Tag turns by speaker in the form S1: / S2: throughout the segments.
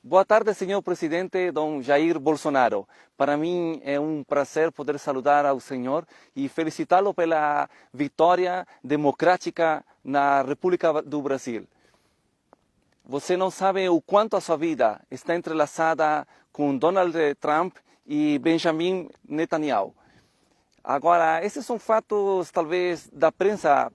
S1: Boa tarde, senhor presidente Dom Jair Bolsonaro. Para mim é um prazer poder saludar ao senhor e felicitá-lo pela vitória democrática na República do Brasil. Você não sabe o quanto a sua vida está entrelaçada com Donald Trump e Benjamin Netanyahu. Agora, esses são fatos, talvez, da prensa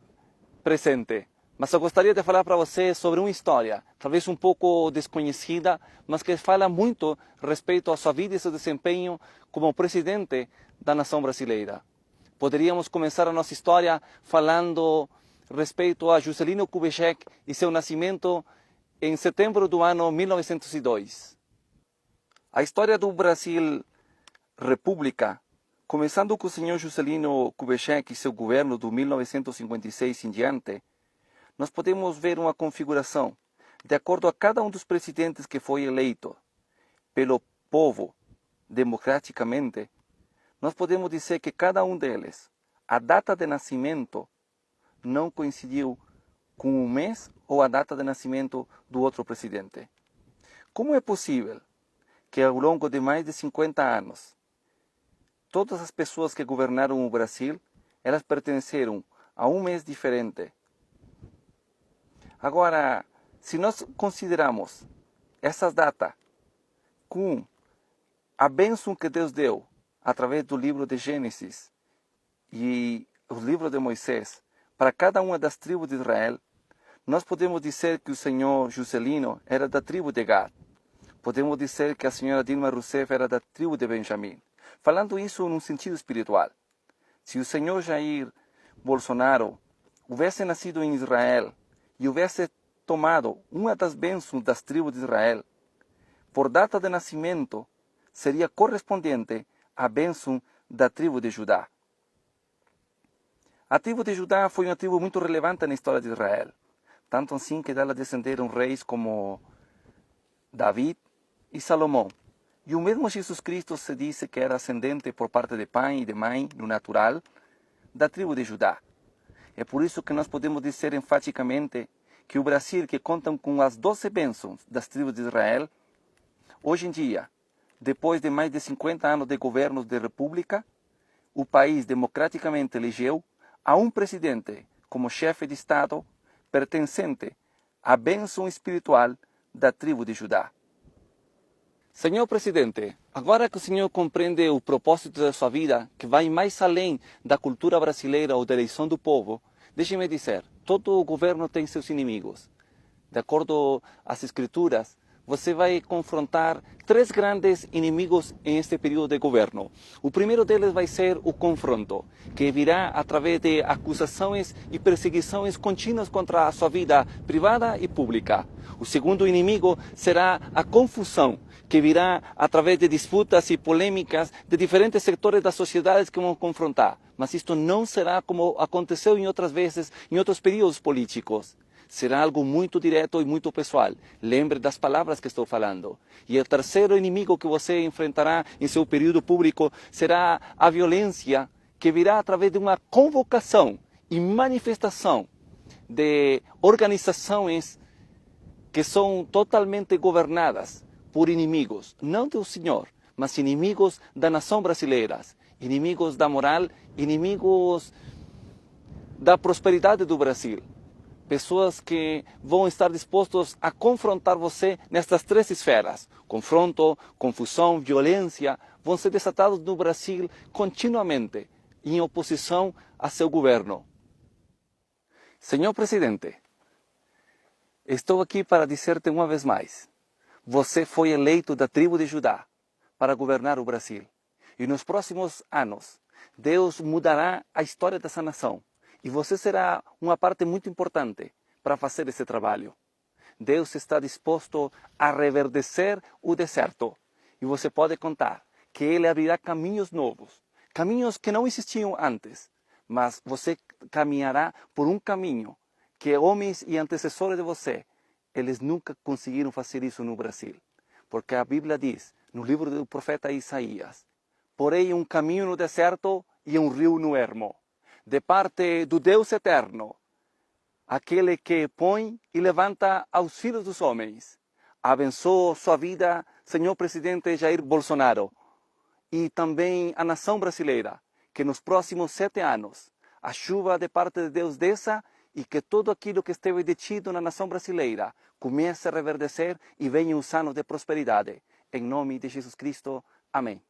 S1: presente. Mas eu gostaria de falar para você sobre uma história, talvez um pouco desconhecida, mas que fala muito respeito à sua vida e seu desempenho como presidente da nação brasileira. Poderíamos começar a nossa história falando respeito a Juscelino Kubitschek e seu nascimento em setembro do ano 1902. A história do Brasil República, começando com o senhor Juscelino Kubitschek e seu governo do 1956 em diante, nós podemos ver uma configuração, de acordo a cada um dos presidentes que foi eleito pelo povo democraticamente, nós podemos dizer que cada um deles, a data de nascimento não coincidiu com o mês ou a data de nascimento do outro presidente. Como é possível que ao longo de mais de 50 anos, todas as pessoas que governaram o Brasil, elas pertenceram a um mês diferente? Agora, se nós consideramos essas datas com a bênção que Deus deu através do livro de Gênesis e o livro de Moisés para cada uma das tribos de Israel, nós podemos dizer que o senhor Juscelino era da tribo de Gad. Podemos dizer que a senhora Dilma Rousseff era da tribo de Benjamim. Falando isso num sentido espiritual. Se o senhor Jair Bolsonaro houvesse nascido em Israel e houvesse tomado uma das bênçãos das tribos de Israel, por data de nascimento, seria correspondente à bênção da tribo de Judá. A tribo de Judá foi uma tribo muito relevante na história de Israel, tanto assim que dela descenderam reis como David e Salomão. E o mesmo Jesus Cristo se disse que era ascendente por parte de pai e de mãe, no natural, da tribo de Judá. É por isso que nós podemos dizer enfaticamente que o Brasil, que conta com as 12 bênçãos das tribos de Israel, hoje em dia, depois de mais de 50 anos de governos de república, o país democraticamente elegeu a um presidente como chefe de Estado pertencente à bênção espiritual da tribo de Judá. Senhor presidente, agora que o senhor compreende o propósito da sua vida, que vai mais além da cultura brasileira ou da eleição do povo, deixe-me dizer, todo governo tem seus inimigos. De acordo às escrituras, você vai confrontar 3 grandes inimigos em este período de governo. O primeiro deles vai ser o confronto, que virá através de acusações e perseguições contínuas contra a sua vida privada e pública. O segundo inimigo será a confusão, que virá através de disputas e polêmicas de diferentes setores das sociedades que vão confrontar. Mas isto não será como aconteceu em outras vezes, em outros períodos políticos. Será algo muito direto e muito pessoal. Lembre das palavras que estou falando. E o terceiro inimigo que você enfrentará em seu período público será a violência, que virá através de uma convocação e manifestação de organizações que são totalmente governadas por inimigos, não do Senhor, mas inimigos da nação brasileira, inimigos da moral, inimigos da prosperidade do Brasil. Pessoas que vão estar dispostos a confrontar você nestas 3 esferas. Confronto, confusão, violência, vão ser desatados no Brasil continuamente, em oposição a seu governo. Senhor presidente, estou aqui para dizer-te uma vez mais, você foi eleito da tribo de Judá para governar o Brasil. E nos próximos anos, Deus mudará a história dessa nação. E você será uma parte muito importante para fazer esse trabalho. Deus está disposto a reverdecer o deserto. E você pode contar que Ele abrirá caminhos novos. Caminhos que não existiam antes. Mas você caminhará por um caminho que homens e antecessores de você, eles nunca conseguiram fazer isso no Brasil. Porque a Bíblia diz, no livro do profeta Isaías, porém um caminho no deserto e um rio no ermo, de parte do Deus eterno, aquele que põe e levanta aos filhos dos homens, Abençoe sua vida, senhor presidente Jair Bolsonaro, e também a nação brasileira, que nos próximos 7 anos a chuva de parte de Deus desça e que tudo aquilo que esteve detido na nação brasileira comece a reverdecer e venham os anos de prosperidade. Em nome de Jesus Cristo. Amém.